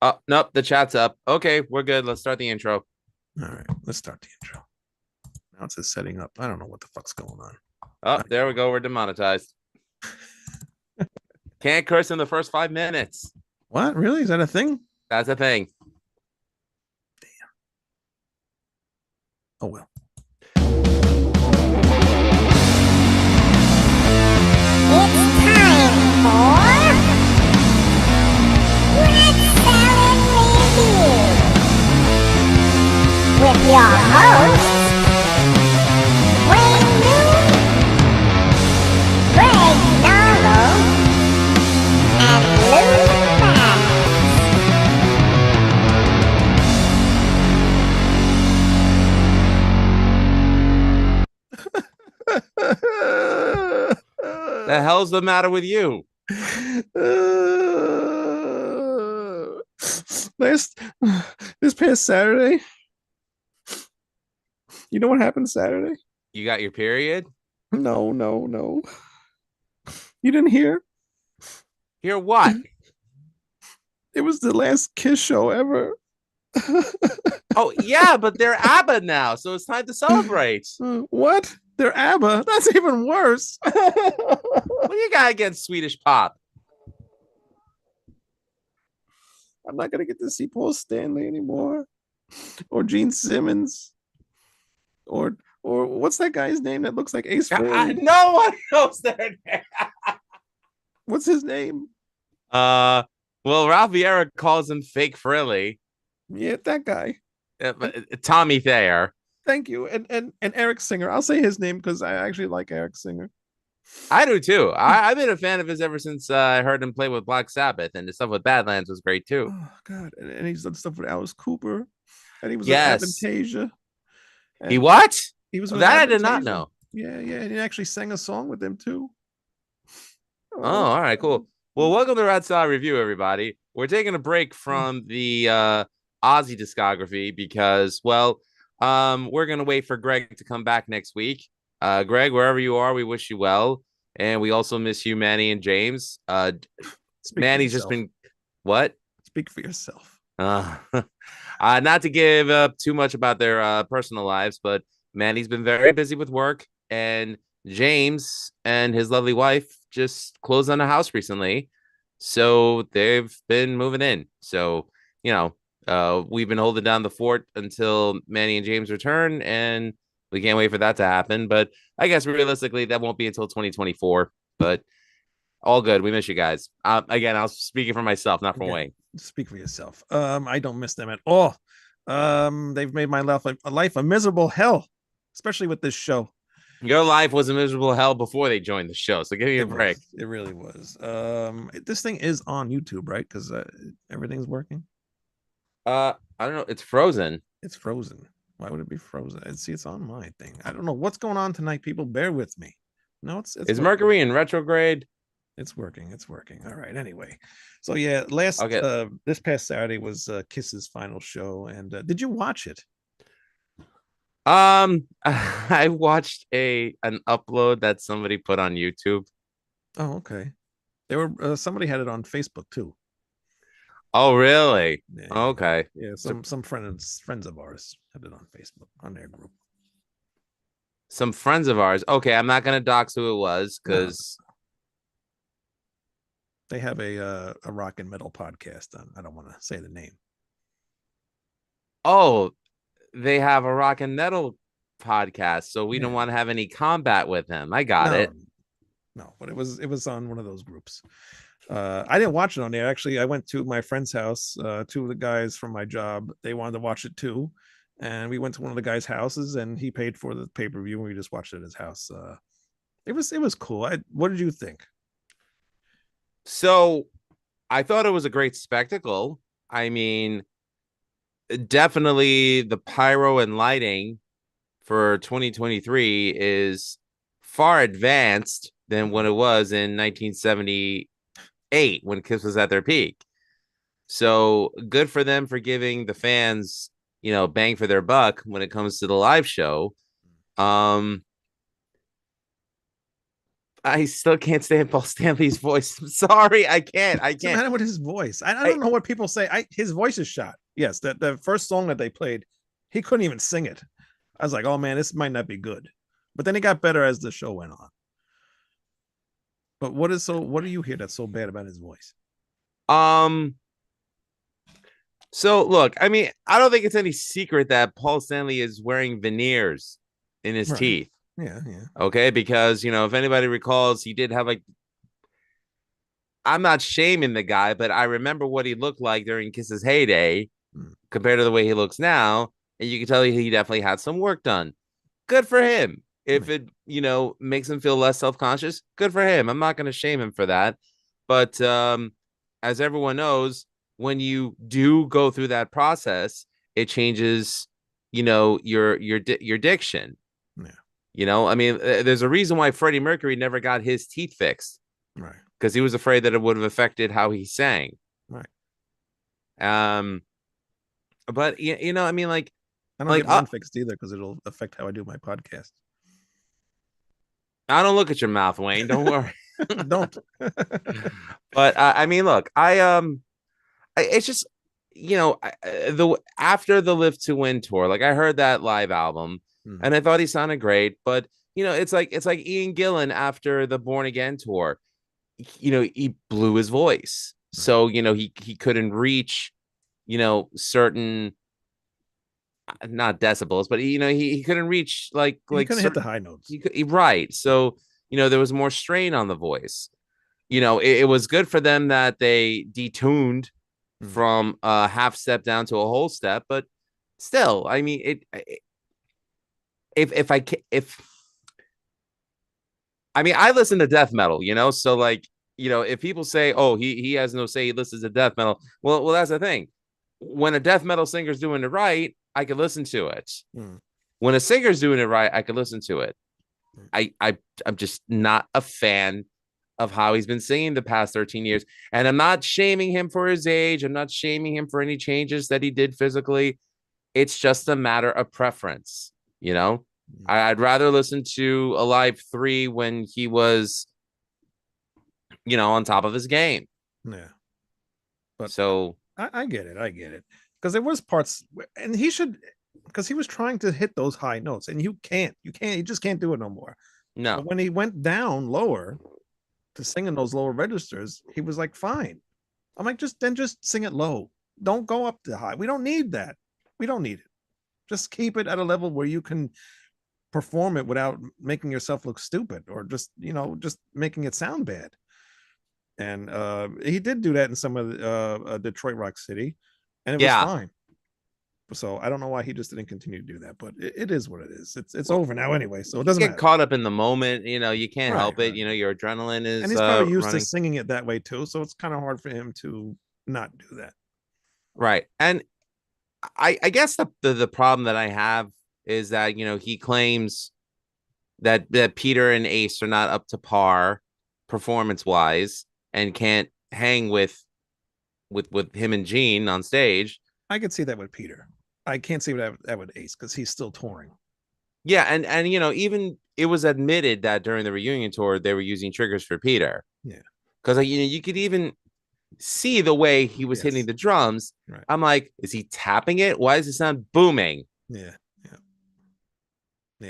Oh, nope, the chat's up. Okay, we're good. Let's start the intro. All right, let's start the intro. Now it says setting up. I don't know what the fuck's going on. Oh, there we go. We're demonetized. Can't curse in the first 5 minutes. What? Really? Is that a thing? That's a thing. Oh well. It's time for Red Salad Review with your hosts, Wayne New, Greg Narvo, and Lou Maddox. The hell's the matter with you? Last this past Saturday, you know what happened Saturday? You got your period? No, no, no. You didn't hear? Hear what? It was the last Kiss show ever. Oh, yeah, but they're ABBA now, so it's time to celebrate. What? They're ABBA. That's even worse. What do you got against Swedish pop? I'm not gonna get to see Paul Stanley anymore, or Gene Simmons, or what's that guy's name that looks like Ace Frehley? No one knows their name. What's his name? Well, Ralph Vieira calls him Fake Frilly. Yeah, that guy. Tommy Thayer. Thank you. And Eric Singer. I'll say his name because I actually like Eric Singer. I do too. I've been a fan of his ever since I heard him play with Black Sabbath, and the stuff with Badlands was great too. Oh God. And he's done stuff with Alice Cooper. And he was with Yes. Advantasia. He And what? he was with That I did not Advantasia. know. Yeah. And he actually sang a song with them too. Oh, all right, cool. Well, welcome to Red Star Review, everybody. We're taking a break Mm. from the Ozzy discography because, we're gonna wait for Greg to come back next week. Greg, wherever you are, we wish you well, and we also miss you, Manny and James. Manny's just been what? Speak for yourself. Not to give up too much about their personal lives, but Manny's been very busy with work, and James and his lovely wife just closed on a house recently, so they've been moving in. So we've been holding down the fort until Manny and James return, and we can't wait for that to happen. But I guess realistically, that won't be until 2024. But all good. We miss you guys. Again, I was speaking for myself, not for Wayne. Speak for yourself. I don't miss them at all. They've made my life a miserable hell, especially with this show. Your life was a miserable hell before they joined the show, so give me a break. It really was. This thing is on YouTube, right? Because everything's working. I don't know. It's frozen. It's frozen. Why would it be frozen? See, it's on my thing. I don't know what's going on tonight. People, bear with me. No, it's is Mercury in retrograde? It's working. It's working. All right. Anyway, so yeah, this past Saturday was Kiss's final show, and did you watch it? I watched an upload that somebody put on YouTube. Oh, okay. They were somebody had it on Facebook too. Oh, really? Yeah, okay. Yeah, some friends of ours had it on Facebook on their group. Some friends of ours. Okay, I'm not gonna dox who it was because they have a rock and metal podcast. I don't want to say the name. Oh, they have a rock and metal podcast, so we don't want to have any combat with him. I got it. No, but it was on one of those groups. I didn't watch it on there. Actually, I went to my friend's house. Two of the guys from my job, they wanted to watch it too. And we went to one of the guys' houses and he paid for the pay-per-view and we just watched it at his house. It was cool. What did you think? So I thought it was a great spectacle. I mean, definitely the pyro and lighting for 2023 is far advanced than what it was in 1978 when Kiss was at their peak. So good for them for giving the fans, bang for their buck when it comes to the live show. I still can't stand Paul Stanley's voice. I'm sorry, I can't. I What's the can't. matter with his voice? I I, don't know what people say. His voice is shot. Yes, that the first song that they played, he couldn't even sing it. I was like, oh man, this might not be good. But then it got better as the show went on. But what do you hear that's so bad about his voice? um. So look, I mean, I don't think it's any secret that Paul Stanley is wearing veneers in his Right. teeth. Yeah, yeah. Okay, because if anybody recalls, he did have like. I'm not shaming the guy, but I remember what he looked like during Kiss's heyday Mm. compared to the way he looks now, and you can tell he definitely had some work done. Good for him. If Right. it makes him feel less self-conscious, good for him. I'm not going to shame him for that. But as everyone knows, when you do go through that process, it changes, your diction. Yeah. I mean, there's a reason why Freddie Mercury never got his teeth fixed Right. because he was afraid that it would have affected how he sang. Right. Um, but I mean, I don't like get mine fixed either because it'll affect how I do my podcast. I don't look at your mouth, Wayne. Don't worry. Don't. But I mean, look, it's just the after the Live to Win tour, like I heard that live album, and I thought he sounded great. But it's like Ian Gillan after the Born Again tour. He blew his voice, so he couldn't reach certain not decibels, but he couldn't reach You couldn't hit the certain high notes. right. So there was more strain on the voice. It was good for them that they detuned from a half step down to a whole step, but still, I mean, if I mean, I listen to death metal, so if people say, oh, he has no say, he listens to death metal. Well, that's the thing. When a death metal singer's doing it right, I can listen to it. When a singer's doing it right, I can listen to it. I'm just not a fan of how he's been singing the past 13 years. And I'm not shaming him for his age. I'm not shaming him for any changes that he did physically. It's just a matter of preference. I'd rather listen to Alive 3 when he was, on top of his game. Yeah. But so I get it. I get it. Because there was parts and he should because he was trying to hit those high notes and you just can't do it no more. no. But when he went down lower to singing those lower registers, he was like, fine. I'm like, just sing it low. Don't go up to high. We don't need that. We don't need it. Just keep it at a level where you can perform it without making yourself look stupid or just making it sound bad. And he did do that in some of the Detroit Rock City, and it was fine. So I don't know why he just didn't continue to do that, but it is what it is. It's over now anyway, so it doesn't get matter. caught up in the moment. You can't help it. Your adrenaline is, and he's probably used running. to singing it that way too, so it's kind of hard for him to not do that. Right, and I guess the problem that I have is that he claims that Peter and Ace are not up to par performance wise and can't hang with him and Gene on stage. I could see that with Peter. I can't see that with Ace because he's still touring. Yeah, and even it was admitted that during the reunion tour they were using triggers for Peter. Yeah, because you could even see the way he was hitting the drums. Right. I'm like, is he tapping it? Why does it sound booming? Yeah.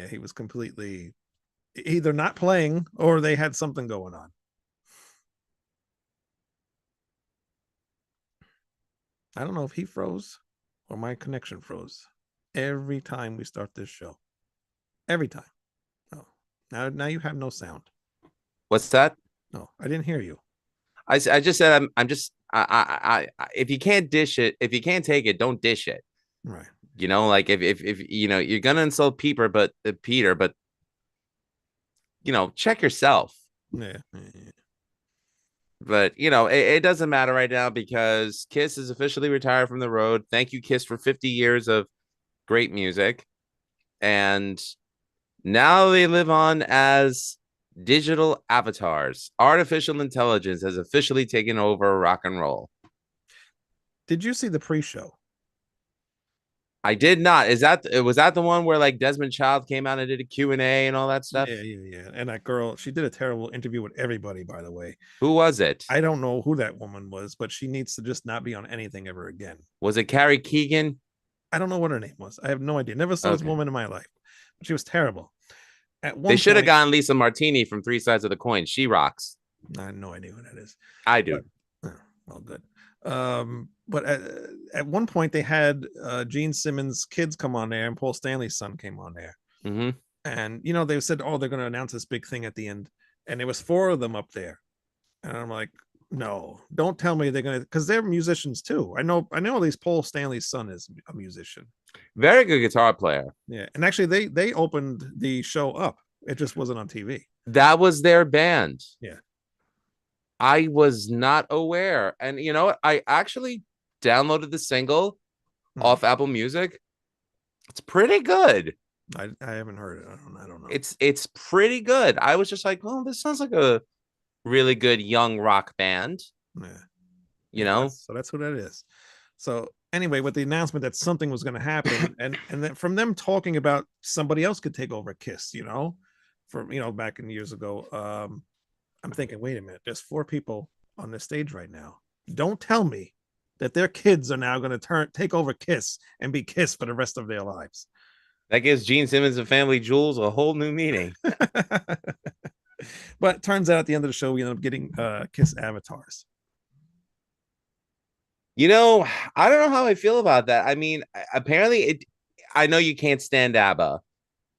He was completely either not playing or they had something going on. I don't know if he froze or my connection froze every time we start this show. Every time. Oh, now you have no sound. What's that? No, I didn't hear you. I just said I'm just I if you can't dish it, if you can't take it, don't dish it. Right. Like if you're gonna insult Peter, but check yourself. Yeah. But it doesn't matter right now because Kiss is officially retired from the road. Thank you, Kiss, for 50 years of great music. And now they live on as digital avatars. Artificial intelligence has officially taken over rock and roll. Did you see the pre-show? I did not. Was that the one where like Desmond Child came out and did a Q&A and all that stuff? Yeah. And that girl, she did a terrible interview with everybody, by the way. Who was it? I don't know who that woman was, but she needs to just not be on anything ever again. Was it Carrie Keegan? I don't know what her name was. I have no idea. Never saw this Okay. woman in my life. But she was terrible. At They one should have point, gotten Lisa Martini from Three Sides of the Coin. She rocks. I have no idea who that is. I do. But, well, good. But at one point they had Gene Simmons' kids come on there, and Paul Stanley's son came on there. Mm-hmm. And they said, "Oh, they're going to announce this big thing at the end," and there was 4 of them up there, and I'm like, "No, don't tell me they're going to," because they're musicians too. I know. At least Paul Stanley's son is a musician. Very good guitar player. Yeah, and actually, they opened the show up. It just wasn't on TV. That was their band. Yeah. I was not aware. And you know what? I actually downloaded the single off Apple Music. It's pretty good. I haven't heard it. I don't know. It's pretty good. I was just like, oh, this sounds like a really good young rock band. Yeah. You know? So that's what that is. So anyway, with the announcement that something was going to happen, and then from them talking about somebody else could take over Kiss, from back in years ago, I'm thinking, wait a minute, there's 4 people on this stage right now. Don't tell me that their kids are now going to take over Kiss and be Kiss for the rest of their lives. That gives Gene Simmons and Family Jewels a whole new meaning. But it turns out at the end of the show, we end up getting Kiss avatars. I don't know how I feel about that. I mean, apparently I know you can't stand ABBA,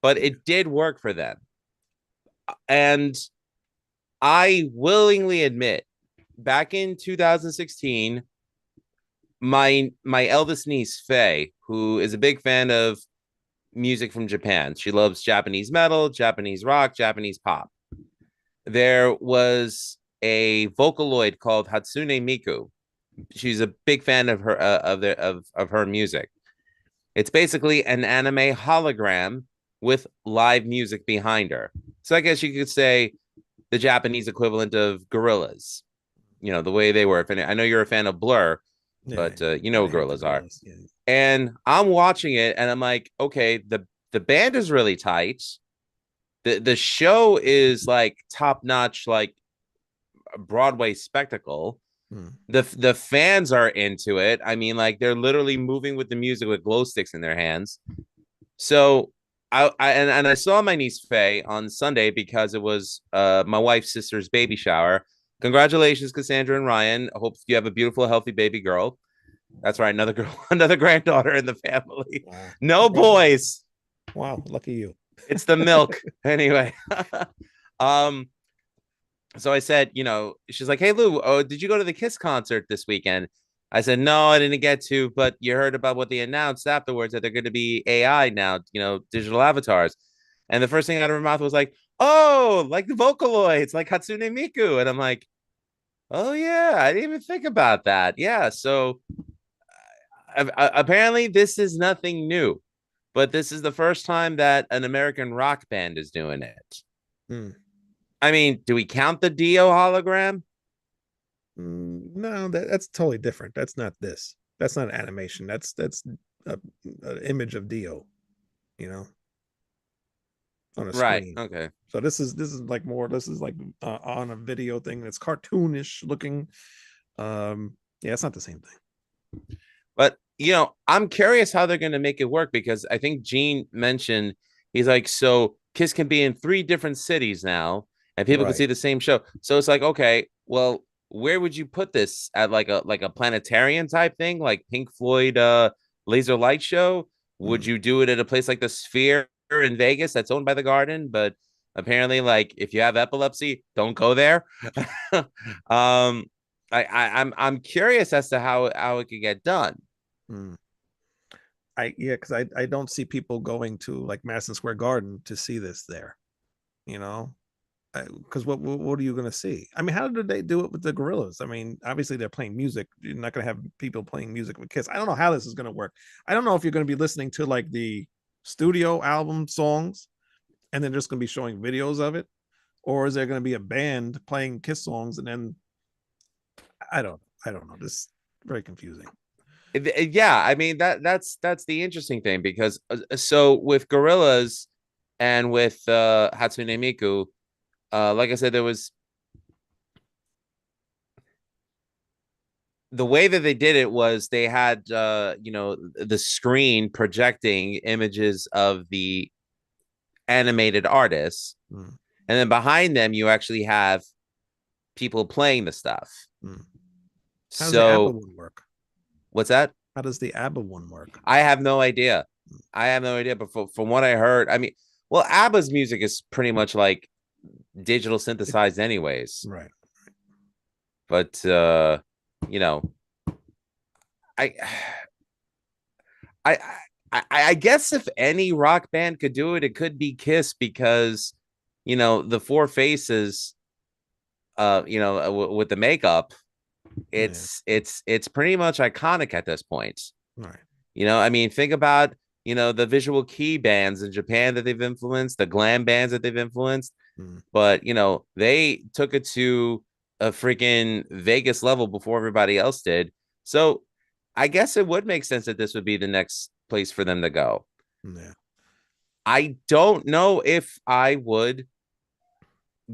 but it did work for them. And I willingly admit, back in 2016, my eldest niece, Faye, who is a big fan of music from Japan. She loves Japanese metal, Japanese rock, Japanese pop. There was a Vocaloid called Hatsune Miku. She's a big fan of her of her music. It's basically an anime hologram with live music behind her. So I guess you could say the Japanese equivalent of Gorillaz. The way they were. I know you're a fan of Blur, but you know what Gorillaz are. Yeah. And I'm watching it, and I'm like, okay, the band is really tight. The show is like top notch, like a Broadway spectacle. The fans are into it. I mean, like they're literally moving with the music with glow sticks in their hands. So I saw my niece Faye on Sunday because it was my wife's sister's baby shower. Congratulations, Cassandra and Ryan. I hope you have a beautiful, healthy baby girl. That's right, another girl, another granddaughter in the family. Wow. No boys. Wow, lucky you. It's the milk. Anyway. So I said, she's like, hey, Lou, did you go to the Kiss concert this weekend? I said, no, I didn't get to, but you heard about what they announced afterwards, that they're going to be AI now, digital avatars. And the first thing out of her mouth was like, oh, like the Vocaloids, like Hatsune Miku. And I'm like, oh, yeah, I didn't even think about that. Yeah. So apparently this is nothing new, but this is the first time that an American rock band is doing it. I mean, do we count the Dio hologram? No, that's totally different. That's not this. That's not animation. That's an image of Dio, on a screen. Okay. So this is like more. This is like on a video thing. That's cartoonish looking. Yeah, it's not the same thing. But I'm curious how they're going to make it work, because I think Gene mentioned, he's like, so Kiss can be in 3 different cities now, and people can see the same show. So it's like, okay, well, where would you put this? At like a planetarium type thing, like Pink Floyd laser light show? Would you do it at a place like the Sphere in Vegas that's owned by the Garden? But apparently, like, if you have epilepsy, don't go there. I'm curious as to how it could get done. Because I don't see people going to like Madison Square Garden to see this there, because what are you going to see? I mean, how did they do it with the Gorillaz? I mean, obviously they're playing music. You're not going to have people playing music with Kiss. I don't know how this is going to work. I don't know if you're going to be listening to like the studio album songs and then just going to be showing videos of it, or is there going to be a band playing Kiss songs and then I don't know. This is very confusing. Yeah, I mean that's the interesting thing because so with Gorillas and with Hatsune Miku, like I said, there was the way that they did it was they had the screen projecting images of the animated artists, Mm, and then behind them you actually have people playing the stuff. mm. How does the ABBA So one work? what's that? How does the ABBA one work? I have no idea. Mm, I have no idea, but from what I heard, I mean, well, ABBA's music is pretty much like digital it- synthesized anyways. right. But you know, I I I guess if any rock band could do it, it could be Kiss because the Four Faces, with the makeup, Yeah. it's pretty much iconic at this point. Right. I mean, think about the visual kei bands in Japan that they've influenced, the glam bands that they've influenced, Mm, but they took it to a freaking Vegas level before everybody else did. So I guess it would make sense that this would be the next place for them to go. yeah. I don't know if I would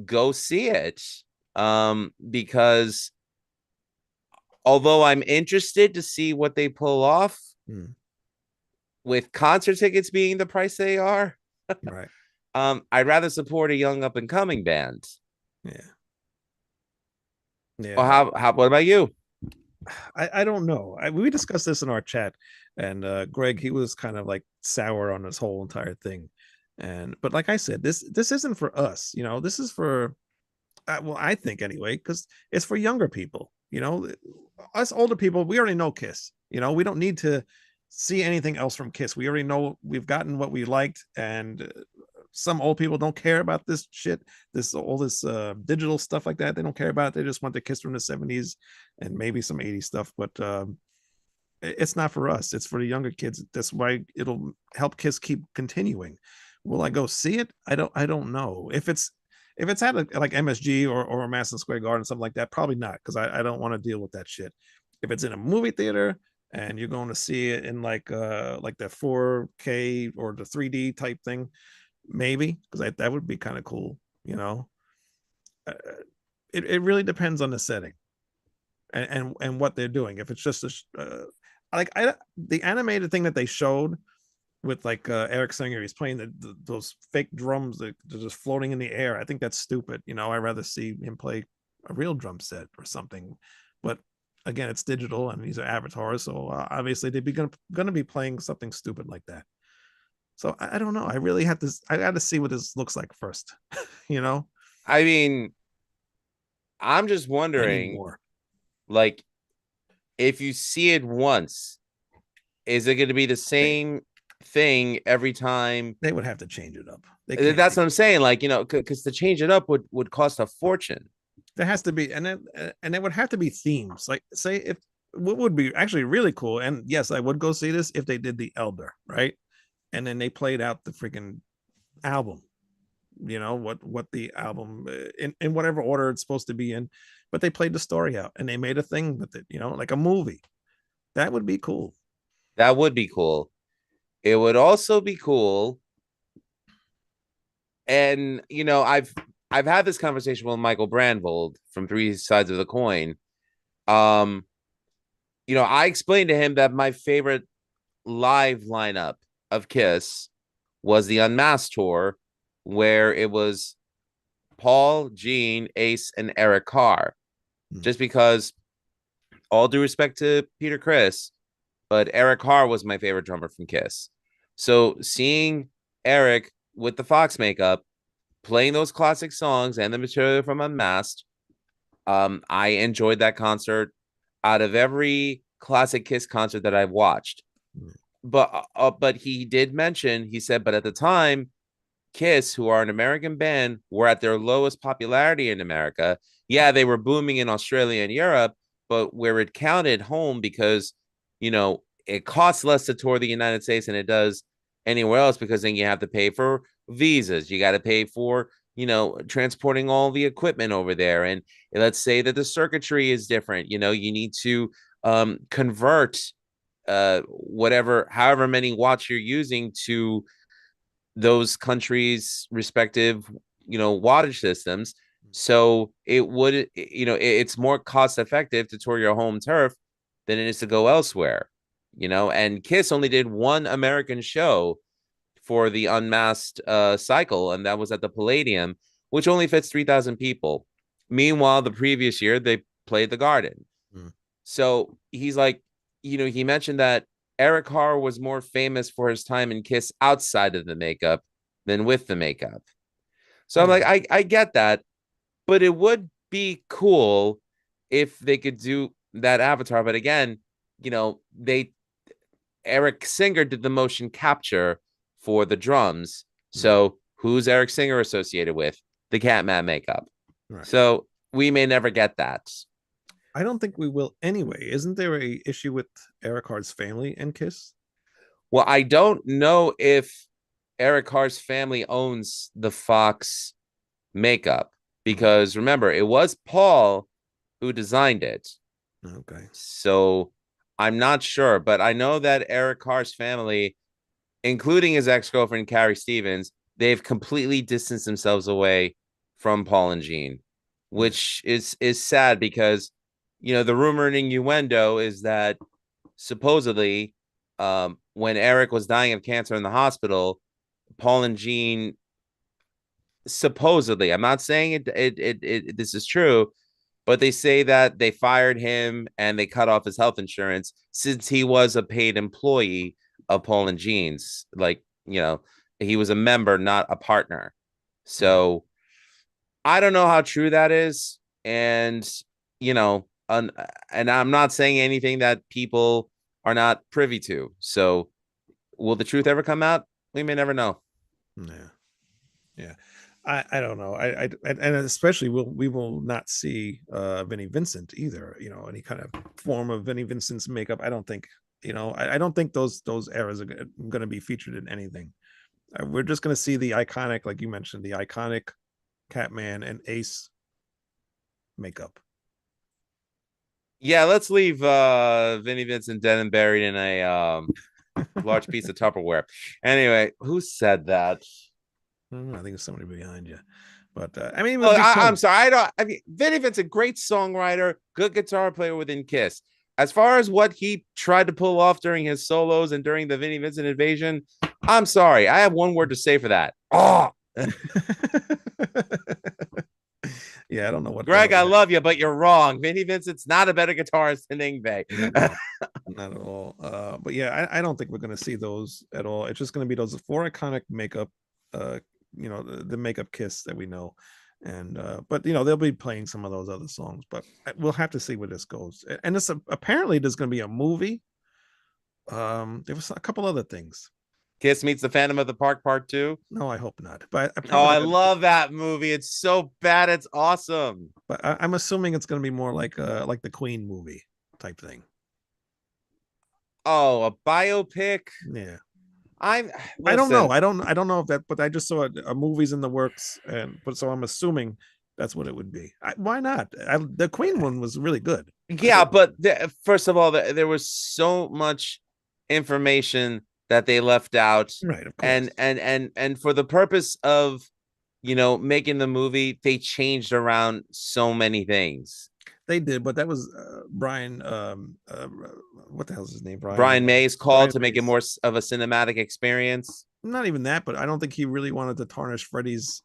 go see it, because although I'm interested to see what they pull off Mm, with concert tickets being the price they are, right. I'd rather support a young up and coming band. Yeah. Well, Yeah. how what about you? I don't know. We discussed this in our chat, and Greg, he was kind of like sour on this whole entire thing. But like I said, this isn't for us. This is for well, I think anyway, because it's for younger people. Us older people, we already know Kiss. We don't need to see anything else from Kiss. We already know we've gotten what we liked, and some old people don't care about this shit, all this digital stuff like that. They don't care about it. They just want the Kiss from the 70s and maybe some 80s stuff. But it's not for us. It's for the younger kids. That's why it'll help Kiss keep continuing. Will I go see it? I don't know. If it's at like MSG or Madison Square Garden, something like that, probably not, because I don't want to deal with that shit. If it's in a movie theater and you're going to see it in like the 4K or the 3D type thing, maybe, because that would be kind of cool. Uh, it really depends on the setting and what they're doing. If it's just like the animated thing that they showed with like Eric Singer, he's playing those fake drums that are just floating in the air. I think that's stupid. I'd rather see him play a real drum set or something. But again, it's digital and these are avatars, so obviously they'd be gonna be playing something stupid like that. So I don't know. I really have to. I got to see what this looks like first. you know, I mean, I'm just I need wondering, more. like, if you see it once, is it going to be the They same thing every time? they would have to change it up. They can't That's be. what I'm saying. Like, because to change it up would cost a fortune. There has to be, and there would have to be themes. Like, say, if what would be actually really cool, and yes, I would go see this if they did the Elder, right? And then they played out the freaking album. What the album in whatever order it's supposed to be in, but they played the story out and they made a thing with it. Like a movie. That would be cool. That would be cool. It would also be cool. And I've had this conversation with Michael Brandvold from Three Sides of the Coin. Um, I explained to him that my favorite live lineup of Kiss was the Unmasked tour, where it was Paul, Gene, Ace, and Eric Carr. Hmm. Just because, all due respect to Peter Criss, but Eric Carr was my favorite drummer from Kiss. So seeing Eric with the Fox makeup playing those classic songs and the material from Unmasked, I enjoyed that concert out of every classic Kiss concert that I've watched. Hmm. But he did mention, he said, but at the time, Kiss, who are an American band, were at their lowest popularity in America. Yeah, they were booming in Australia and Europe, but where it counted home because, it costs less to tour the United States than it does anywhere else, because then you have to pay for visas. You got to pay for, transporting all the equipment over there. And let's say that the circuitry is different. You need to convert however many watts you're using to those countries' respective, wattage systems. So it's more cost effective to tour your home turf than it is to go elsewhere. And Kiss only did one American show for the Unmasked cycle, and that was at the Palladium, which only fits 3,000 people. Meanwhile, the previous year they played the Garden. Mm. So he's like, he mentioned that Eric Carr was more famous for his time in Kiss outside of the makeup than with the makeup. So I'm like, I get that, but it would be cool if they could do that avatar. But again, Eric Singer did the motion capture for the drums. So who's Eric Singer associated with? The Catman makeup. Right. So we may never get that. I don't think we will anyway. Isn't there a issue with Eric Carr's family and Kiss? Well, I don't know if Eric Carr's family owns the Fox makeup, because remember, it was Paul who designed it. Okay. So I'm not sure, but I know that Eric Carr's family, including his ex-girlfriend Carrie Stevens, they've completely distanced themselves away from Paul and Jean, which is sad, because the rumor and innuendo is that supposedly when Eric was dying of cancer in the hospital, Paul and Jean, supposedly, I'm not saying this is true, but they say that they fired him and they cut off his health insurance since he was a paid employee of Paul and Jean's. Like, he was a member, not a partner. So I don't know how true that is. And, and I'm not saying anything that people are not privy to. So will the truth ever come out? We may never know. Yeah. I don't know. And especially we will not see Vinnie Vincent either, any kind of form of Vinnie Vincent's makeup. I don't think, I don't think those eras are going to be featured in anything. We're just going to see the iconic, like you mentioned, the iconic Catman and Ace makeup. Yeah, let's leave Vinnie Vincent dead and buried in a large piece of Tupperware. Anyway, who said that? I think it's somebody behind you, but I mean, I'm sorry. Vinnie Vincent, great songwriter, good guitar player within Kiss. As far as what he tried to pull off during his solos and during the Vinnie Vincent invasion, I'm sorry. I have one word to say for that. Oh. Yeah, I don't know what. Greg, I love you, but you're wrong. Vinnie Vincent's not a better guitarist than Yngwie. Not at all. But yeah, I don't think we're going to see those at all. It's just going to be those 4 iconic makeup. The makeup Kiss that we know, and but they'll be playing some of those other songs, but we'll have to see where this goes. And this apparently there's going to be a movie. There was a couple other things. Kiss Meets the Phantom of the Park Part 2. No, I hope not. But I love that movie. It's so bad, it's awesome. But I'm assuming it's going to be more like the Queen movie type thing. Oh, a biopic. Yeah. I don't know. I don't know if that, but I just saw a movie's in the works, so I'm assuming that's what it would be. Why not? The Queen one was really good. Yeah, but first of all, there was so much information that they left out, right? Of course. And for the purpose of making the movie, they changed around so many things. They did, but that was Brian. What the hell is his name? Brian May's call to make it more of a cinematic experience. Not even that, but I don't think he really wanted to tarnish Freddie's,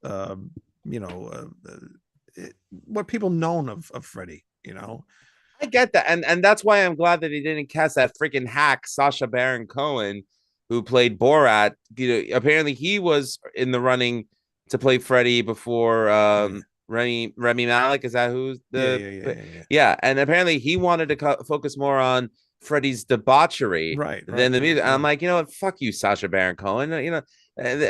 what people known of Freddie. I get that, and that's why I'm glad that he didn't cast that freaking hack Sacha Baron Cohen, who played Borat. Apparently he was in the running to play Freddie before. Remy Malik, is that who's the yeah, and apparently he wanted to focus more on Freddie's debauchery than the music. I'm like, what, fuck you, Sacha Baron Cohen. And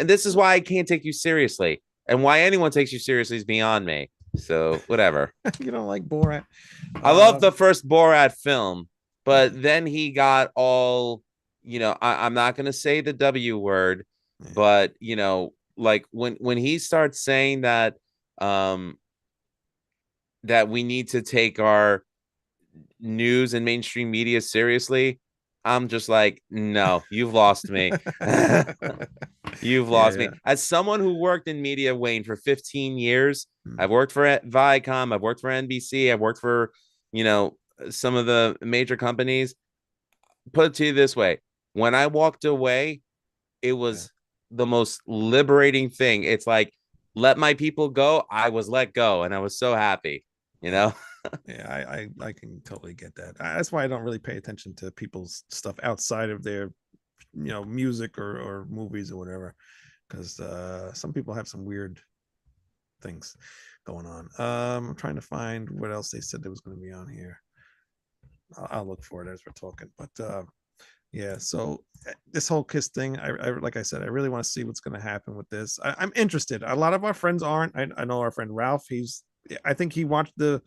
this is why I can't take you seriously, and why anyone takes you seriously is beyond me. So whatever. You don't like Borat? I love the first Borat film, but then he got all, I'm not gonna say the W word, but like when he starts saying that that we need to take our news and mainstream media seriously, I'm just like, no, you've lost me. You've Yeah, lost me. yeah. As someone who worked in media, Wayne, for 15 years, Mm, I've worked for Viacom, I've worked for NBC, I've worked for, you know, some of the major companies. Put it to you this way: when I walked away, it yeah. was the most liberating thing. It's like, let my people go. I was let go, and I was so happy, you Yeah. know? Yeah, I can totally get that. That's why I don't really pay attention to people's stuff outside of their, music or movies or whatever, because some people have some weird things going on. I'm trying to find what else they said there was going to be on here. I'll look for it as we're talking. But yeah, so this whole Kiss thing, like I said, I really want to see what's going to happen with this. I'm interested. A lot of our friends aren't. I know our friend Ralph. I think he watched the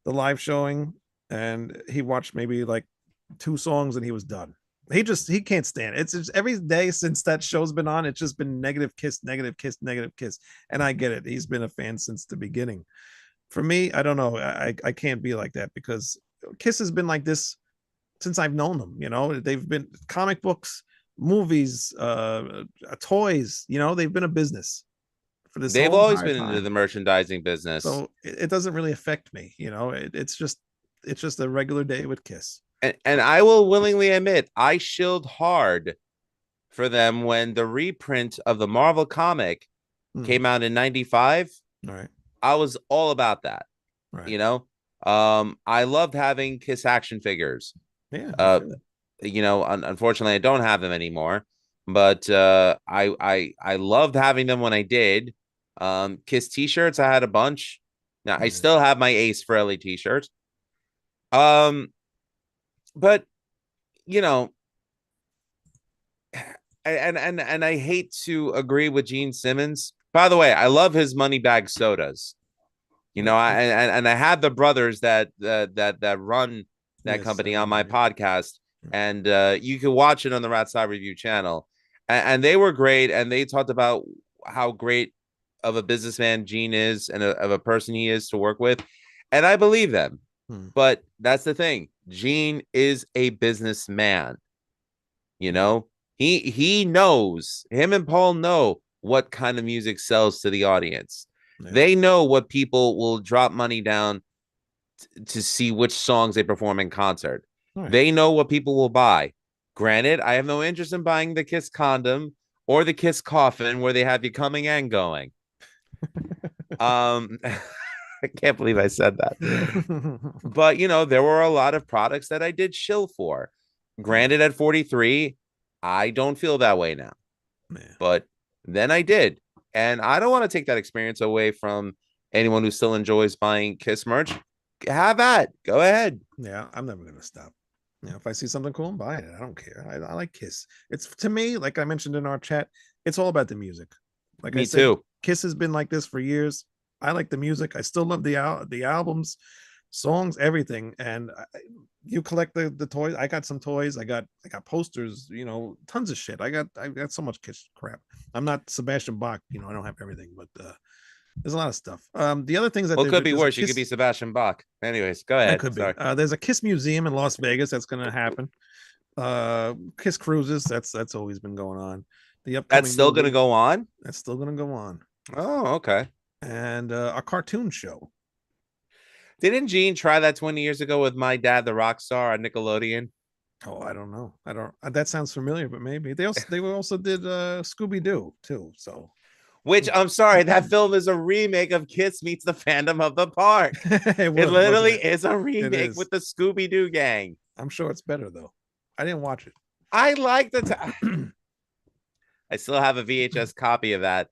live showing, and he watched maybe like 2 songs, and he was done. He can't stand it. It's just every day since that show's been on, it's just been negative Kiss, negative Kiss, negative Kiss. And I get it. He's been a fan since the beginning. For me, I don't know. I can't be like that because Kiss has been like this since I've known them. They've been comic books, movies, toys. They've been a business for this They've whole always entire been into time. the merchandising business. So it doesn't really affect me. It's just a regular day with Kiss. And I will willingly admit, I shilled hard for them when the reprint of the Marvel comic Mm, came out in 95. all right, I was all about that, right, you know. I loved having Kiss action figures. yeah, I Uh, feel it. unfortunately, I don't have them anymore, but I loved having them when I did. Kiss t-shirts, I had a bunch. Now I Yeah, still have my Ace Frehley t-shirt. Um, but you know, and I hate to agree with Gene Simmons. By the way, I love his money bag sodas. yeah, And I have the brothers that run that yes, I company on remember. my Yeah. podcast, and you can watch it on the Rat Side Review channel. And they were great, and they talked about how great of a businessman Gene is, and of a person he is to work with, and I believe them. Hmm. But that's the thing: Gene is a businessman. You Yeah, know, he knows, him and Paul know what kind of music sells to the audience. yeah, They know what people will drop money down to see which songs they perform in concert. all right. They know what people will buy. Granted, I have no interest in buying the Kiss condom or the Kiss coffin where they have you coming and going. I can't believe I said that. But there were a lot of products that I did chill for. Yeah, Granted, at 43, I don't feel that way now, yeah, but then I did. And I don't want to take that experience away from anyone who still enjoys buying Kiss merch. Have at. Go ahead. yeah. I'm never gonna stop. If I see something cool, I'm buying it. I don't care. I like Kiss. It's to me, like I mentioned in our chat, it's all about the music. Like I Me said, too. Kiss has been like this for years. I like the music. I still love the albums, songs, everything. And you collect the toys. I got some toys. I got posters. Tons of shit. I got so much Kiss crap. I'm not Sebastian Bach. I don't have everything, but there's a lot of stuff. The other things that What could be there's a worse? You could be Kiss. Sebastian Bach. Anyways, go It ahead. could be. Sorry. There's a Kiss museum in Las Vegas that's going to happen. Kiss cruises. That's always been going on. The That's upcoming still going to movie go on. that's still going to go on, Oh, okay. and a cartoon show. Didn't Gene try that 20 years ago with My Dad, the Rock Star on Nickelodeon? Oh, I don't know. I don't. That sounds familiar, but maybe they also did Scooby Doo too. So Which, I'm sorry, that film is a remake of Kiss Meets the Phantom of the Park. it It was, wasn't literally it? is a It remake is. with the Scooby Doo gang. I'm sure it's better though. I didn't watch I like the. it. I still have a VHS copy of that,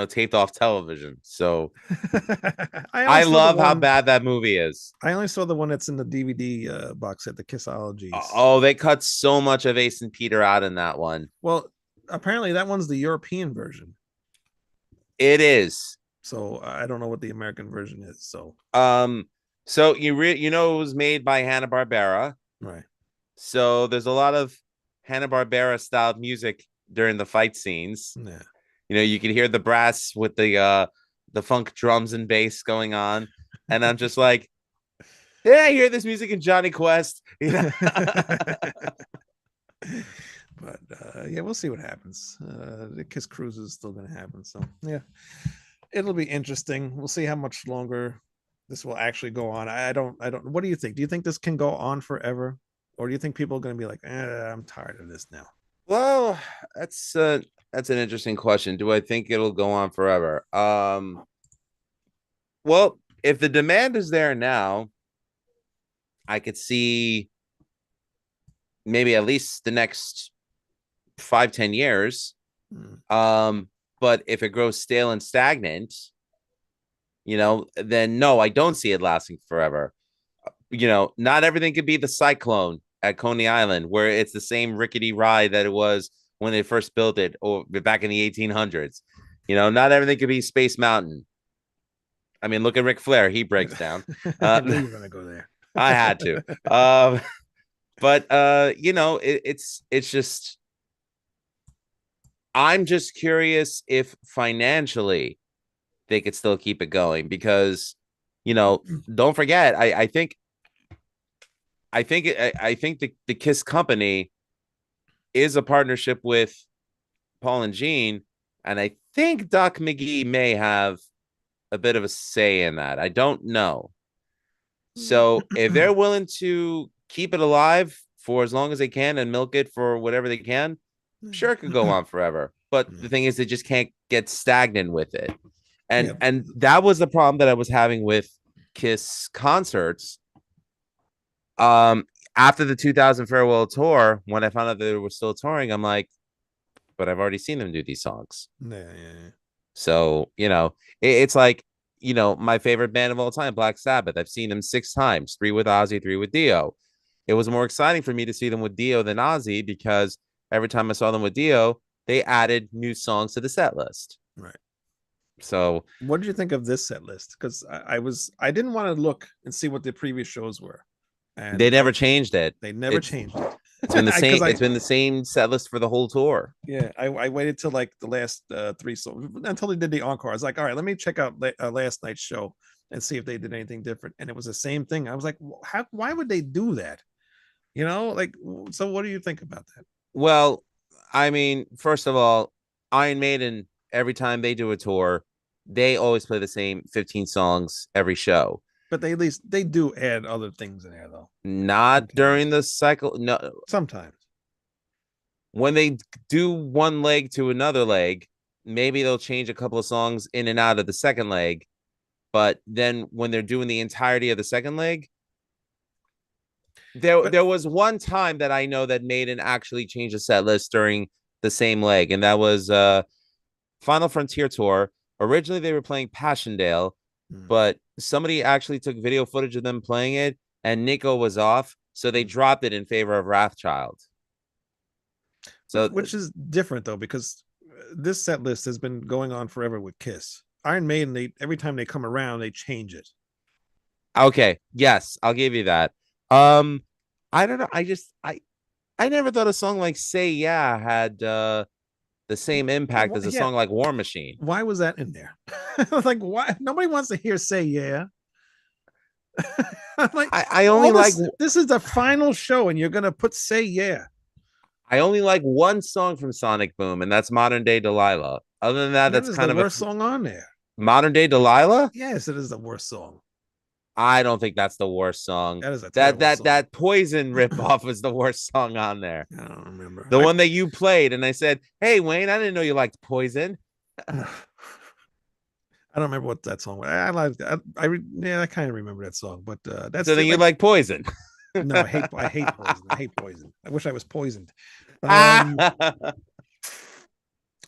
taped off television. So I only I saw the love how one. bad that movie is. I only saw the one that's in the DVD box set, the Kissologies. Oh, they cut so much of Ace and Peter out in that one. Well, apparently that one's the European version. It is. So I don't know what the American version is. So So it was made by Hanna-Barbera. right. So there's a lot of Hanna-Barbera styled music during the fight scenes. Yeah. You can hear the brass with the funk drums and bass going on, and I'm just like, yeah, I hear this music in Johnny Quest. But yeah, we'll see what happens. The Kiss Cruise is still going to happen, so yeah, it'll be interesting. We'll see how much longer this will actually go on. I don't. What do you think? Do you think this can go on forever, or do you think people are going to be like, I'm tired of this now? Well, that's an interesting question. Do I think it'll go on forever? Well, if the demand is there now, I could see maybe at least the next 5, 10 years. Hmm. But if it grows stale and stagnant, then no, I don't see it lasting forever. Not everything could be the Cyclone at Coney Island, where it's the same rickety ride that it was when they first built it or back in the 1800s. Not everything could be Space Mountain. I mean, look at Ric Flair. He breaks down. I knew you were going to go there. I had to. But it's just I'm just curious if financially they could still keep it going because don't forget, I think the Kiss company is a partnership with Paul and Gene, and I think Doc McGee may have a bit of a say in that. I don't know. So if they're willing to keep it alive for as long as they can and milk it for whatever they can, sure it could go on forever. But the thing is, they just can't get stagnant with it. And that was the problem that I was having with Kiss concerts. After the 2000 farewell tour, when I found out that they were still touring, I'm like, but I've already seen them do these songs. Yeah. So, it's like, my favorite band of all time, Black Sabbath. I've seen them 6 times, 3 with Ozzy, 3 with Dio. It was more exciting for me to see them with Dio than Ozzy because every time I saw them with Dio, they added new songs to the set list. Right. So what did you think of this set list? Because I didn't want to look and see what the previous shows were. And they never changed it. They never changed it. It's been the same. It's been the same set list for the whole tour. Yeah, I waited till like the last 3 songs until they did the encore. I was like, all right, let me check out last night's show and see if they did anything different. And it was the same thing. I was like, why would they do that? Like, so what do you think about that? Well, I mean, first of all, Iron Maiden, every time they do a tour, they always play the same 15 songs every show. But they at least they do add other things in there though. Not during the cycle. No, sometimes when they do one leg to another leg, maybe they'll change a couple of songs in and out of the second leg. But then when they're doing the entirety of the second leg, there was one time that I know that Maiden actually changed the set list during the same leg, and that was Final Frontier Tour. Originally, they were playing Passchendaele, but somebody actually took video footage of them playing it, and Nico was off, so they dropped it in favor of Wrathchild. So, which is different though, because this set list has been going on forever with Kiss. Iron Maiden, every time they come around, they change it. Okay, yes, I'll give you that. I don't know. I never thought a song like "Say Yeah" had the same impact as a song like "War Machine." Why was that in there? Like, why? Nobody wants to hear "Say Yeah." Like, I only like this is the final show, and you're gonna put "Say Yeah." I only like one song from Sonic Boom, and that's "Modern Day Delilah." Other than that, that's kind of the worst song on there. "Modern Day Delilah." Yes, it is the worst song. I don't think that's the worst song. That is that Poison ripoff was the worst song on there. I don't remember the one that you played, and I said, "Hey, Wayne, I didn't know you liked Poison." I don't remember what that song was. I kind of remember that song, but that's so then you like Poison. No, I hate Poison. I hate Poison. I wish I was poisoned. I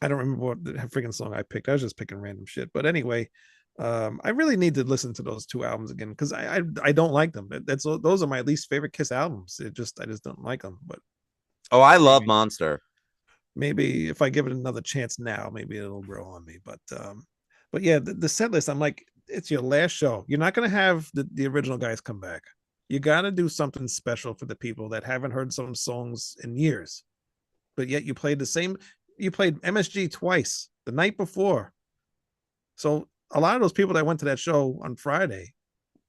don't remember what the freaking song I picked. I was just picking random shit. But anyway, I really need to listen to those 2 albums again because I don't like them. Those are my least favorite Kiss albums. I just don't like them. But I love Monster. Maybe if I give it another chance now, maybe it'll grow on me. But yeah, the set list, I'm like, it's your last show. You're not gonna have the original guys come back. You got to do something special for the people that haven't heard some songs in years, but yet you played MSG twice the night before. So a lot of those people that went to that show on Friday,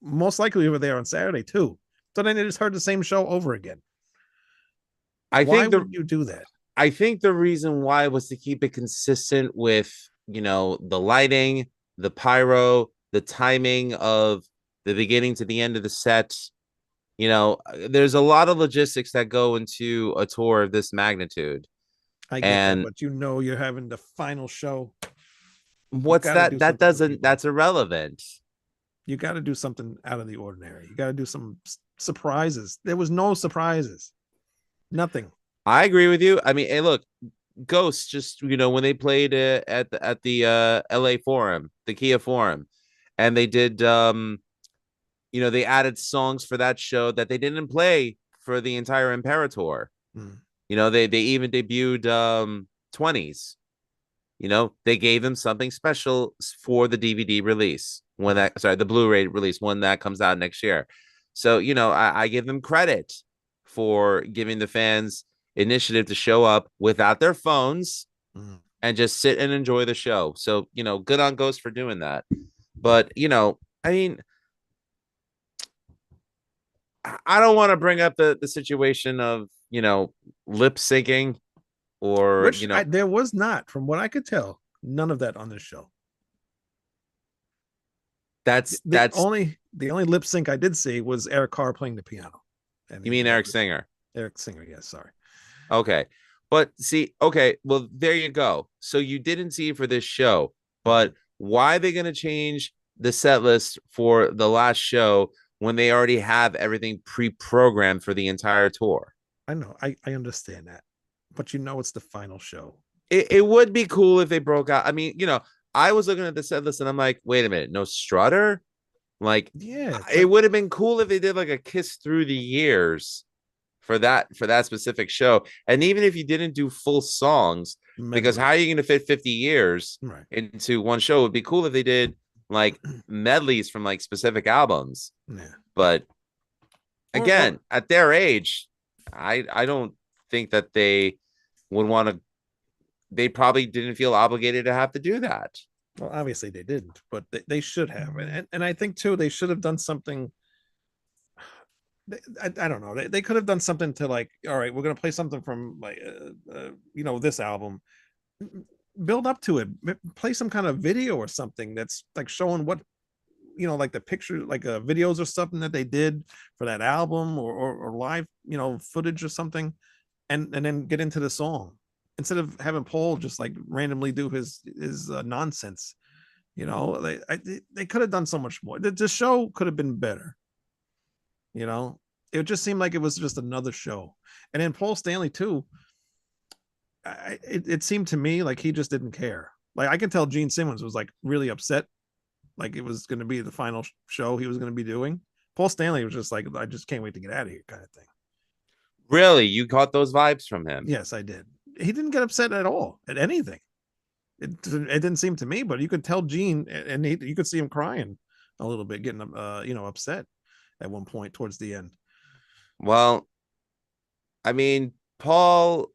most likely were there on Saturday too. So then they just heard the same show over again. I Why think the would you do that? I think the reason why was to keep it consistent with, the lighting, the pyro, the timing of the beginning to the end of the set. There's a lot of logistics that go into a tour of this magnitude. I get that, And but you're having the final show. You what's got to do that? That something for doesn't, people. that's irrelevant. You got to do something out of the ordinary. You got to do some surprises. There was no surprises. Nothing. I agree with you. I mean, hey, look, Ghosts just, when they played at the LA Forum, the Kia Forum, and they did they added songs for that show that they didn't play for the entire Imperator. Mm. They even debuted 20s. They gave them something special for the DVD release the Blu-ray release when that comes out next year. So, I give them credit for giving the fans initiative to show up without their phones Mm. and just sit and enjoy the show. So, good on Ghost for doing that. But, I mean, I don't want to bring up the situation of, lip syncing or, There was not, from what I could tell, none of that on this show. that's The that's only the only lip sync I did see was Eric Carr playing the piano. And you mean Eric Singer? Eric Singer, yes, sorry. Okay. But see, okay, well, there you go. So you didn't see it for this show, but why are they going to change the set list for the last show when they already have everything pre-programmed for the entire tour? I know, I understand that, but it's the final show. It would be cool if they broke out. I mean, I was looking at the set list and I'm like, wait a minute, no Strutter? Like, Yeah, it would have been cool if they did like a Kiss Through the Years for that specific show. And even if you didn't do full songs, because medley. how are you going to fit 50 years Right. into one show? It would be cool if they did like medleys from like specific albums. Yeah. But again, at their age, I don't think that they would want to. They probably didn't feel obligated to have to do that. Well, obviously they didn't, but they should have. And I think too, they should have done something. I don't know. They could have done something to, like, all right, we're gonna play something from like this album. Build up to it. Play some kind of video or something that's like showing what, like the picture, like videos or something that they did for that album, or live, footage or something, and then get into the song instead of having Paul just like randomly do his nonsense. They could have done so much more. The show could have been better. It just seemed like it was just another show. And then Paul Stanley too, it seemed to me like he just didn't care. Like, I can tell Gene Simmons was like really upset, like it was going to be the final show he was going to be doing. Paul Stanley was just like, I just can't wait to get out of here, kind of thing. Really, you caught those vibes from him? Yes, I did. He didn't get upset at all at anything. It didn't seem to me, but you could tell Gene, and you could see him crying a little bit, getting upset at one point towards the end. Well, I mean, Paul,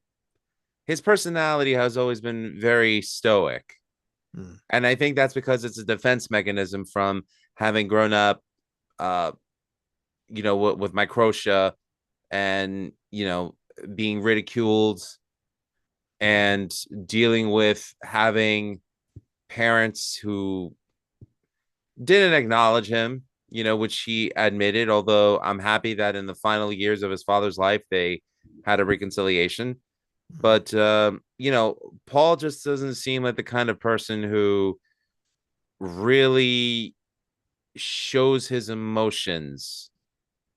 his personality has always been very stoic. And I think that's because it's a defense mechanism from having grown up, with Microtia and, being ridiculed and dealing with having parents who didn't acknowledge him, which he admitted, although I'm happy that in the final years of his father's life, they had a reconciliation. But, Paul just doesn't seem like the kind of person who really shows his emotions,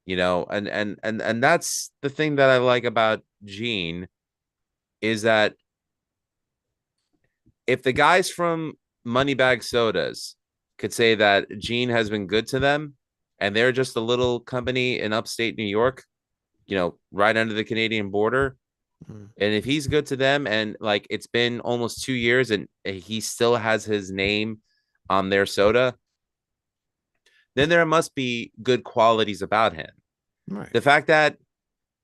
and that's the thing that I like about Gene, is that if the guys from Moneybag Sodas could say that Gene has been good to them and they're just a little company in upstate New York, right under the Canadian border. And if he's good to them, and like it's been almost 2 years and he still has his name on their soda, then there must be good qualities about him. Right. The fact that,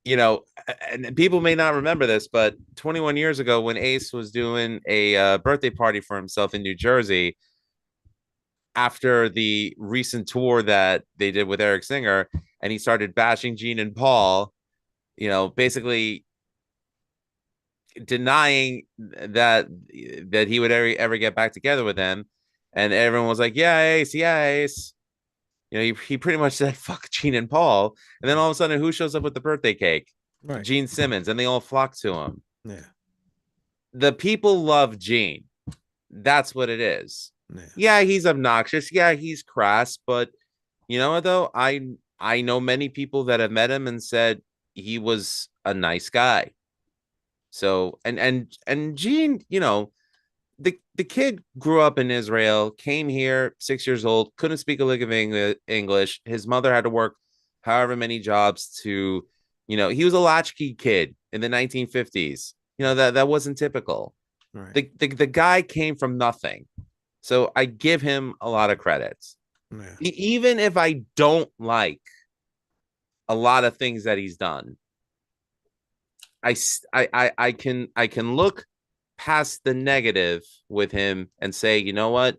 and people may not remember this, but 21 years ago when Ace was doing a birthday party for himself in New Jersey, after the recent tour that they did with Eric Singer, and he started bashing Gene and Paul, basically denying that he would ever get back together with them, and everyone was like, "Yeah, Ace, yeah, Ace." You know, he pretty much said, "Fuck Gene and Paul," and then all of a sudden, who shows up with the birthday cake? Right. Gene Simmons, and they all flock to him. Yeah. The people love Gene. That's what it is. Yeah. Yeah, he's obnoxious. Yeah, he's crass, but you know what though? I know many people that have met him and said he was a nice guy. So and Gene, you know, the kid grew up in Israel, came here 6 years old, couldn't speak a lick of English. His mother had to work however many jobs to, you know, he was a latchkey kid in the 1950s. You know, that wasn't typical. Right. The guy came from nothing. So I give him a lot of credits. Yeah. Even if I don't like a lot of things that he's done, I can look past the negative with him and say, you know what?